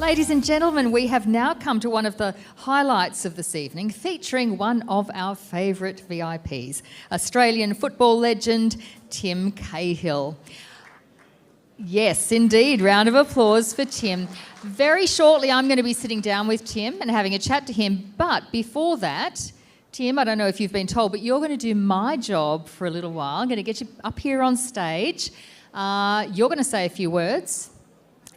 Ladies and gentlemen, we have now come to one of the highlights of this evening, featuring one of our favourite VIPs, Australian football legend Tim Cahill. Yes, indeed. Round of applause for Tim. Very shortly, I'm going to be sitting down with Tim and having a chat to him. But before that, Tim, I don't know if you've been told, but you're going to do my job for a little while. I'm going to get you up here on stage. You're going to say a few words.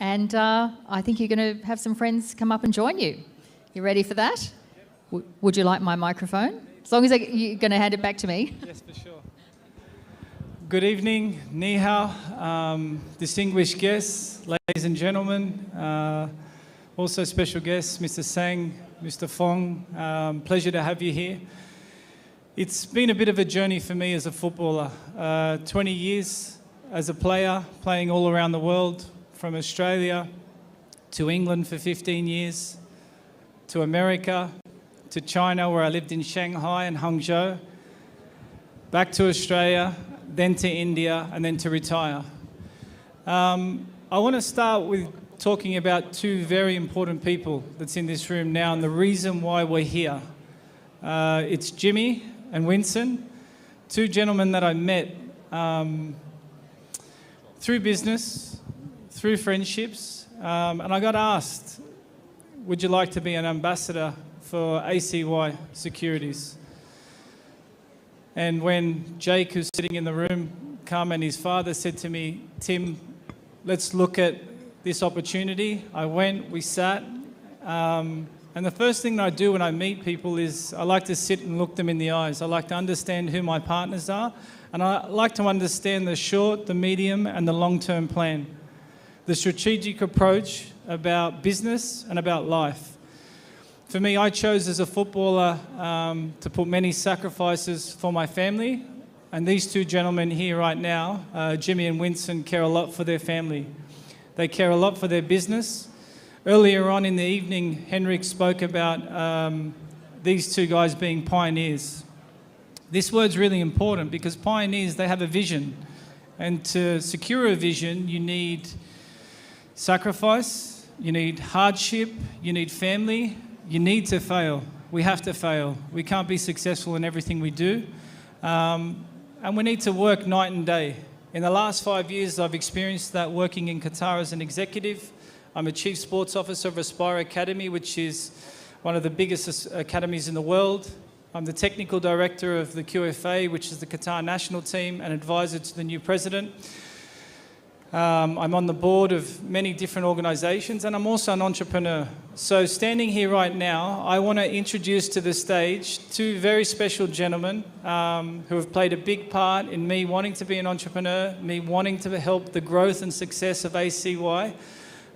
And I think you're going to have some friends come up and join you. You ready for that? Would you like my microphone? As long as you're going to hand it back to me. Yes, for sure. Good evening, ni hao, distinguished guests, ladies and gentlemen, also special guests, Mr. Sang, Mr. Fong, pleasure to have you here. It's been a bit of a journey for me as a footballer. 20 years as a player, playing all around the world, from Australia to England for 15 years, to America, to China where I lived in Shanghai and Hangzhou, back to Australia, then to India, and then to retire. I want to start with talking about two very important people that's in this room now and the reason why we're here. It's Jimmy and Winson, two gentlemen that I met through business, through friendships, and I got asked, would you like to be an ambassador for ACY Securities? And when Jake, who's sitting in the room, come and his father said to me, Tim, let's look at this opportunity. I went, we sat, and the first thing that I do when I meet people is I like to sit and look them in the eyes. I like to understand who my partners are, and I like to understand the short, the medium, and the long-term plan. The strategic approach about business and about life. For me, I chose as a footballer to put many sacrifices for my family, and these two gentlemen here right now, Jimmy and Winson, care a lot for their family. They care a lot for their business. Earlier on in the evening, Henrik spoke about these two guys being pioneers. This word's really important because pioneers, they have a vision, and to secure a vision, you need sacrifice, you need hardship, you need family, you need to fail. We have to fail. We can't be successful in everything we do. And we need to work night and day. In the last 5 years, I've experienced that working in Qatar as an executive. I'm a Chief Sports Officer of Aspire Academy, which is one of the biggest academies in the world. I'm the Technical Director of the QFA, which is the Qatar national team, and advisor to the new president. I'm on the board of many different organisations, and I'm also an entrepreneur. So standing here right now, I want to introduce to the stage two very special gentlemen who have played a big part in me wanting to be an entrepreneur, me wanting to help the growth and success of ACY,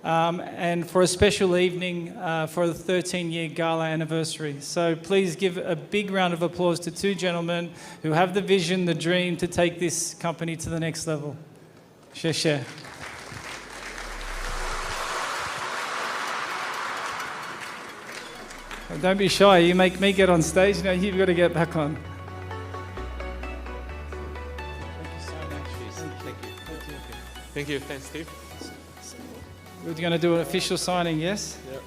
and for a special evening for the 13-year Gala anniversary. So please give a big round of applause to two gentlemen who have the vision, the dream to take this company to the next level. Share. Don't be shy. You make me get on stage. Now you've got to get back on. Thank you so much. Thank you. Thanks, Steve. We're going to do an official signing, yes? Yep.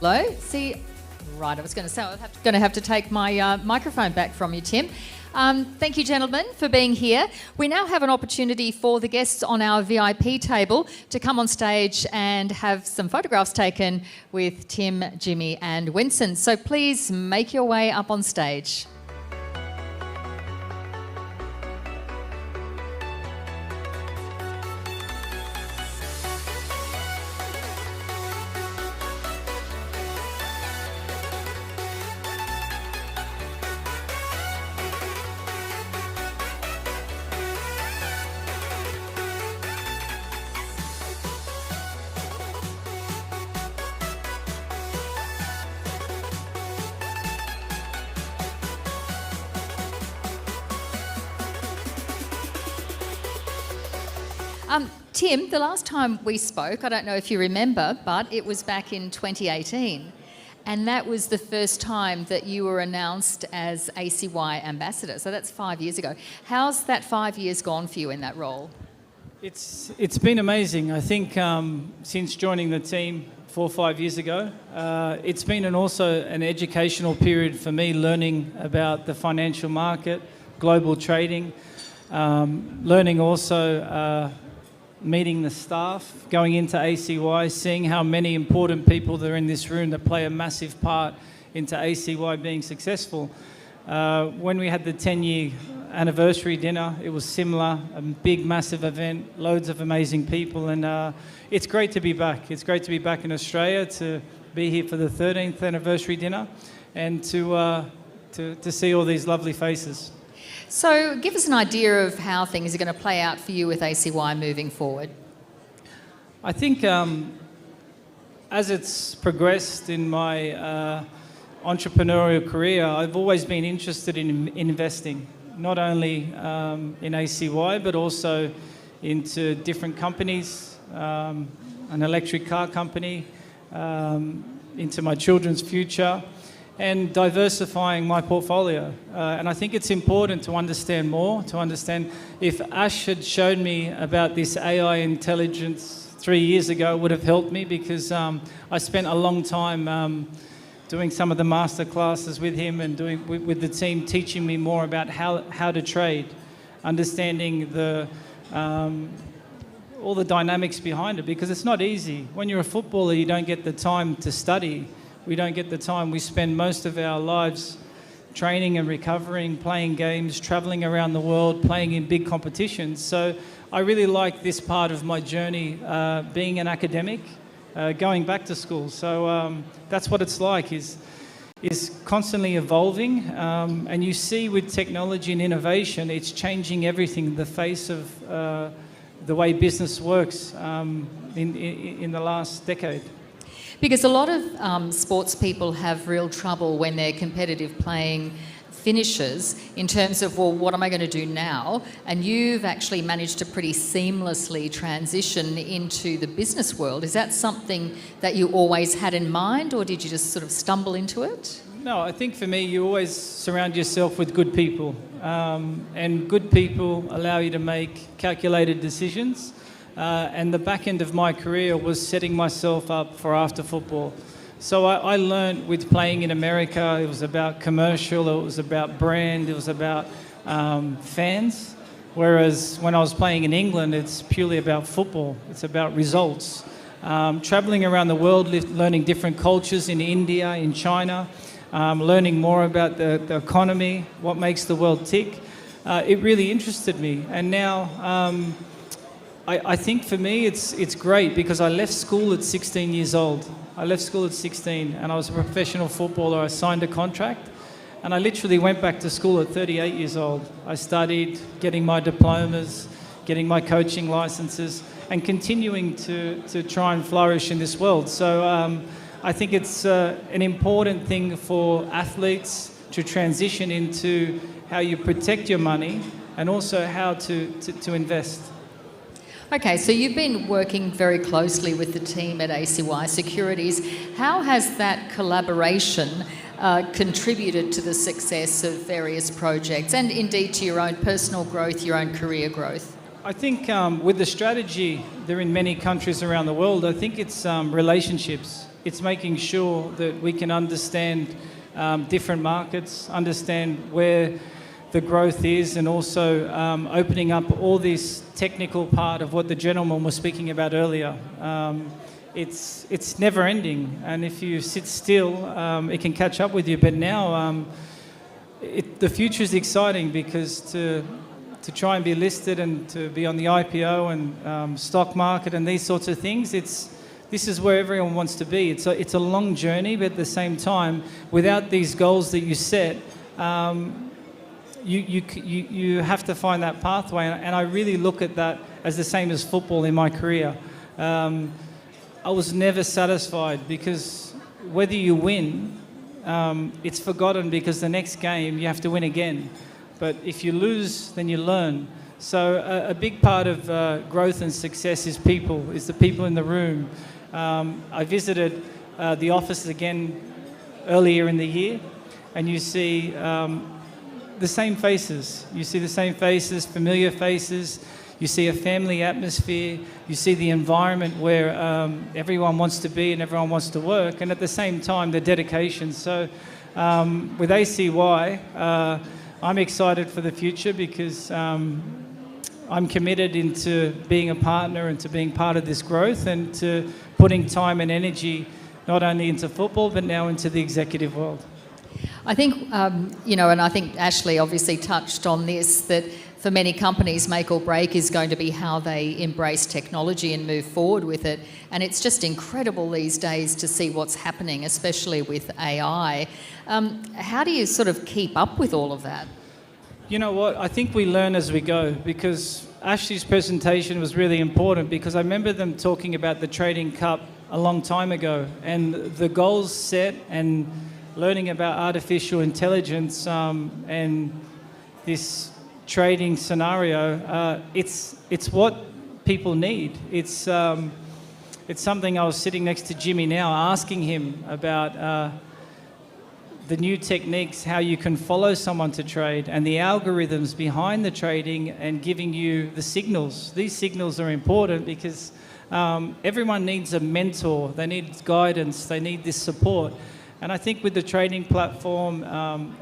Hello? See, right, I was going to say I'm going to have to take my microphone back from you, Tim. Thank you, gentlemen, for being here. We now have an opportunity for the guests on our VIP table to come on stage and have some photographs taken with Tim, Jimmy and Winson. So please make your way up on stage. Tim, the last time we spoke, I don't know if you remember, but it was back in 2018. And that was the first time that you were announced as ACY ambassador. So that's 5 years ago. How's that 5 years gone for you in that role? It's been amazing. I think since joining the team 4 or 5 years ago, it's been also an educational period for me, learning about the financial market, global trading, learning also meeting the staff, going into ACY, seeing how many important people there are in this room that play a massive part into ACY being successful. When we had the 10-year anniversary dinner, it was similar, a big, massive event, loads of amazing people, and it's great to be back. It's great to be back in Australia, to be here for the 13th anniversary dinner, and to see all these lovely faces. So give us an idea of how things are going to play out for you with ACY moving forward. I think as it's progressed in my entrepreneurial career, I've always been interested in investing, not only in ACY, but also into different companies, an electric car company, into my children's future, and diversifying my portfolio. And I think it's important to understand more, to understand if Ash had showed me about this AI intelligence 3 years ago, it would have helped me, because I spent a long time doing some of the master classes with him and doing with the team, teaching me more about how to trade, understanding the all the dynamics behind it, because it's not easy. When you're a footballer, you don't get the time to study. We don't get the time. We spend most of our lives training and recovering, playing games, traveling around the world, playing in big competitions. So I really like this part of my journey, being an academic, going back to school. So that's what it's like, is constantly evolving. And you see with technology and innovation, it's changing everything, the face of the way business works in the last decade. Because a lot of sports people have real trouble when their competitive playing finishes in terms of, well, what am I going to do now? And you've actually managed to pretty seamlessly transition into the business world. Is that something that you always had in mind, or did you just sort of stumble into it? No, I think for me, you always surround yourself with good people. And good people allow you to make calculated decisions. And the back end of my career was setting myself up for after football. So I learned with playing in America, it was about commercial, it was about brand, it was about fans. Whereas when I was playing in England, it's purely about football. It's about results. Traveling around the world, learning different cultures in India, in China, learning more about the economy, what makes the world tick. It really interested me. And now, I think for me it's great, because I left school at 16 years old. I left school at 16 and I was a professional footballer. I signed a contract and I literally went back to school at 38 years old. I studied, getting my diplomas, getting my coaching licenses, and continuing to try and flourish in this world. So I think it's an important thing for athletes to transition into how you protect your money and also how to invest. Okay, so you've been working very closely with the team at ACY Securities. How has that collaboration contributed to the success of various projects and indeed to your own personal growth, your own career growth? I think with the strategy, they're in many countries around the world, I think it's relationships. It's making sure that we can understand different markets, understand where the growth is, and also opening up all this technical part of what the gentleman was speaking about earlier. It's never ending, and if you sit still, it can catch up with you. But now the future is exciting, because to try and be listed and to be on the IPO and stock market and these sorts of things, this is where everyone wants to be. It's a long journey, but at the same time, without these goals that you set, you have to find that pathway. And I really look at that as the same as football in my career. I was never satisfied, because whether you win, it's forgotten, because the next game you have to win again. But if you lose, then you learn. So a big part of growth and success is people, is the people in the room. I visited the office again earlier in the year, and you see the same faces. You see the same faces, familiar faces. You see a family atmosphere. You see the environment where everyone wants to be and everyone wants to work, and at the same time, the dedication. So with ACY, I'm excited for the future, because I'm committed into being a partner and to being part of this growth, and to putting time and energy not only into football but now into the executive world. I think, and I think Ashley obviously touched on this, that for many companies, make or break is going to be how they embrace technology and move forward with it. And it's just incredible these days to see what's happening, especially with AI. How do you sort of keep up with all of that? You know what? I think we learn as we go, because Ashley's presentation was really important, because I remember them talking about the Trading Cup a long time ago, and the goals set, and learning about artificial intelligence and this trading scenario. It's what people need. It's something I was sitting next to Jimmy now, asking him about the new techniques, how you can follow someone to trade, and the algorithms behind the trading, and giving you the signals. These signals are important, because everyone needs a mentor. They need guidance. They need this support. And I think with the trading platform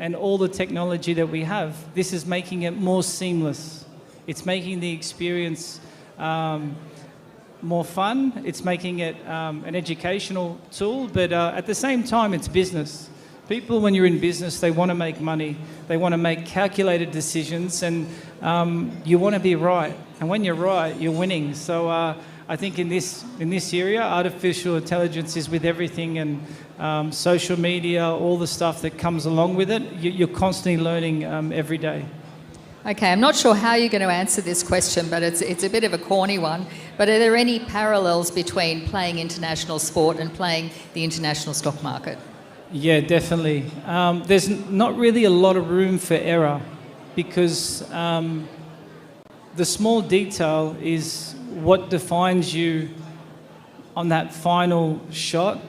and all the technology that we have, this is making it more seamless. It's making the experience more fun. It's making it an educational tool, but at the same time, it's business. People, when you're in business, they want to make money. They want to make calculated decisions, and you want to be right. And when you're right, you're winning. So I think in this area, artificial intelligence is with everything, and social media, all the stuff that comes along with it. You're constantly learning every day. Okay, I'm not sure how you're going to answer this question, but it's a bit of a corny one. But are there any parallels between playing international sport and playing the international stock market? Yeah, definitely. There's not really a lot of room for error, because the small detail is what defines you on that final shot,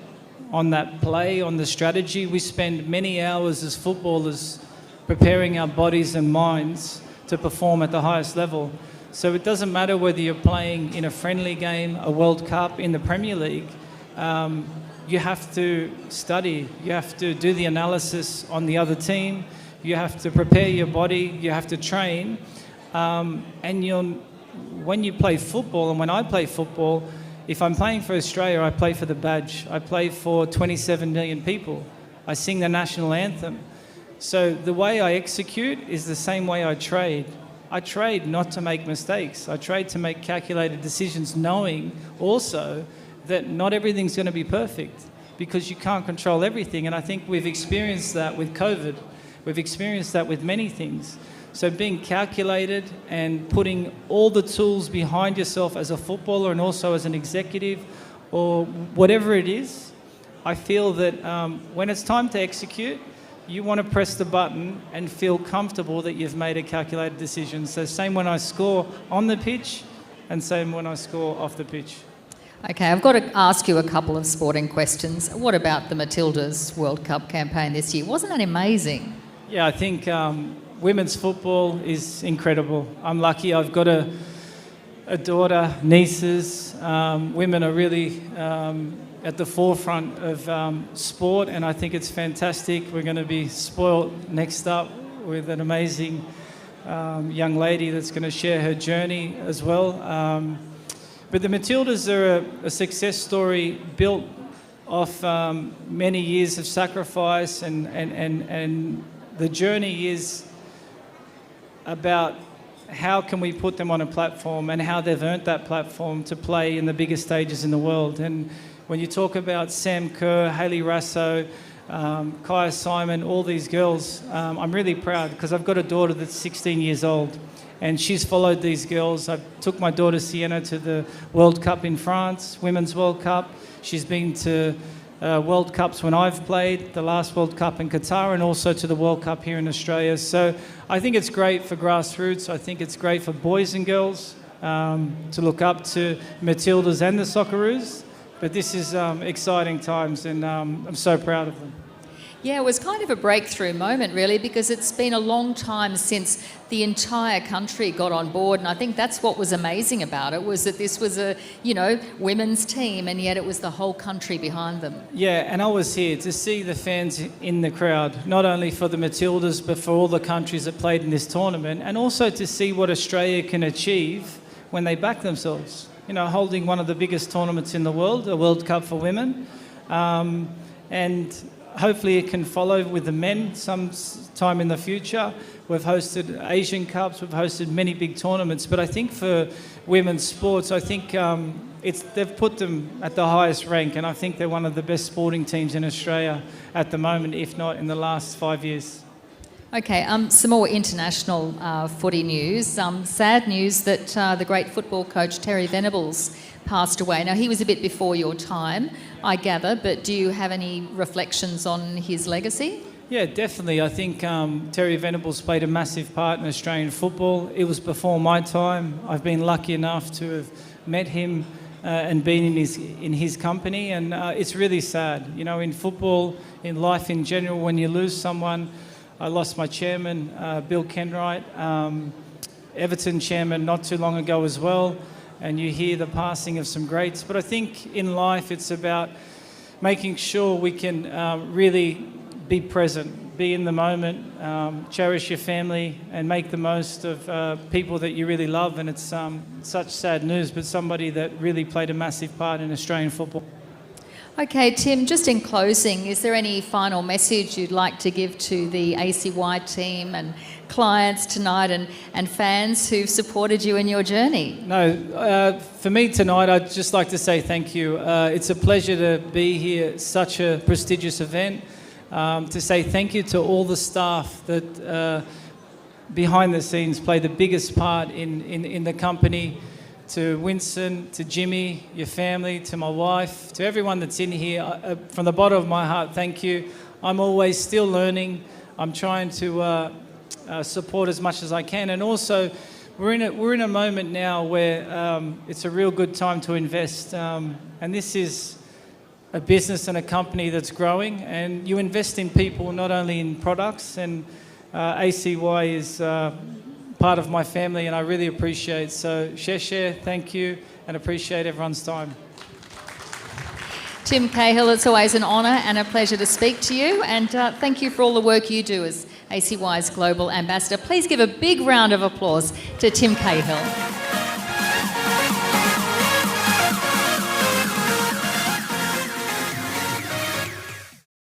on that play, on the strategy. We spend many hours as footballers preparing our bodies and minds to perform at the highest level. So it doesn't matter whether you're playing in a friendly game, a World Cup, in the Premier League. You have to study, you have to do the analysis on the other team, you have to prepare your body, you have to train. When you play football, and when I play football, if I'm playing for Australia, I play for the badge. I play for 27 million people. I sing the national anthem. So the way I execute is the same way I trade. I trade not to make mistakes. I trade to make calculated decisions, knowing also that not everything's going to be perfect, because you can't control everything. And I think we've experienced that with COVID. We've experienced that with many things. So being calculated and putting all the tools behind yourself as a footballer, and also as an executive, or whatever it is, I feel that when it's time to execute, you want to press the button and feel comfortable that you've made a calculated decision. So same when I score on the pitch, and same when I score off the pitch. Okay, I've got to ask you a couple of sporting questions. What about the Matildas World Cup campaign this year? Wasn't that amazing? Yeah, I think women's football is incredible. I'm lucky. I've got a daughter, nieces. Women are really at the forefront of sport, and I think it's fantastic. We're going to be spoiled next up with an amazing young lady that's going to share her journey as well. But the Matildas are a success story built off many years of sacrifice, and the journey is about how can we put them on a platform and how they've earned that platform to play in the biggest stages in the world. And when you talk about Sam Kerr, Hayley Rasso, Kaya Simon, all these girls, I'm really proud because I've got a daughter that's 16 years old and she's followed these girls. I took my daughter Sienna to the World Cup in France, Women's World Cup. She's been to World Cups when I've played, the last World Cup in Qatar, and also to the World Cup here in Australia. So I think it's great for grassroots. I think it's great for boys and girls to look up to Matildas and the Socceroos. But this is exciting times, and I'm so proud of them. Yeah, it was kind of a breakthrough moment, really, because it's been a long time since the entire country got on board, and I think that's what was amazing about it, was that this was a, women's team, and yet it was the whole country behind them. Yeah, and I was here to see the fans in the crowd, not only for the Matildas, but for all the countries that played in this tournament, and also to see what Australia can achieve when they back themselves. Holding one of the biggest tournaments in the world, a World Cup for women, and hopefully it can follow with the men sometime in the future. We've hosted Asian Cups, we've hosted many big tournaments, but I think for women's sports, I think they've put them at the highest rank, and I think they're one of the best sporting teams in Australia at the moment, if not in the last 5 years. Okay, some more international footy news. Sad news that the great football coach Terry Venables passed away. Now, he was a bit before your time, I gather, but do you have any reflections on his legacy? Yeah, definitely. I think Terry Venables played a massive part in Australian football. It was before my time. I've been lucky enough to have met him and been in his company, and it's really sad. In football, in life in general, when you lose someone. I lost my chairman, Bill Kenwright, Everton chairman not too long ago as well, and you hear the passing of some greats. But I think in life it's about making sure we can really be present, be in the moment, cherish your family and make the most of people that you really love. And it's such sad news, but somebody that really played a massive part in Australian football. Okay, Tim, just in closing, is there any final message you'd like to give to the ACY team and clients tonight and fans who've supported you in your journey? No, for me tonight, I'd just like to say thank you. It's a pleasure to be here, such a prestigious event, to say thank you to all the staff that behind the scenes play the biggest part in the company. To Winson, to Jimmy, your family, to my wife, to everyone that's in here, from the bottom of my heart, thank you. I'm always still learning. I'm trying to support as much as I can, and also we're in a moment now where it's a real good time to invest, and this is a business and a company that's growing, and you invest in people, not only in products, and ACY is part of my family, and I really appreciate. So share, thank you, and appreciate everyone's time. Tim Cahill, it's always an honour and a pleasure to speak to you, and thank you for all the work you do as ACY's Global Ambassador. Please give a big round of applause to Tim Cahill.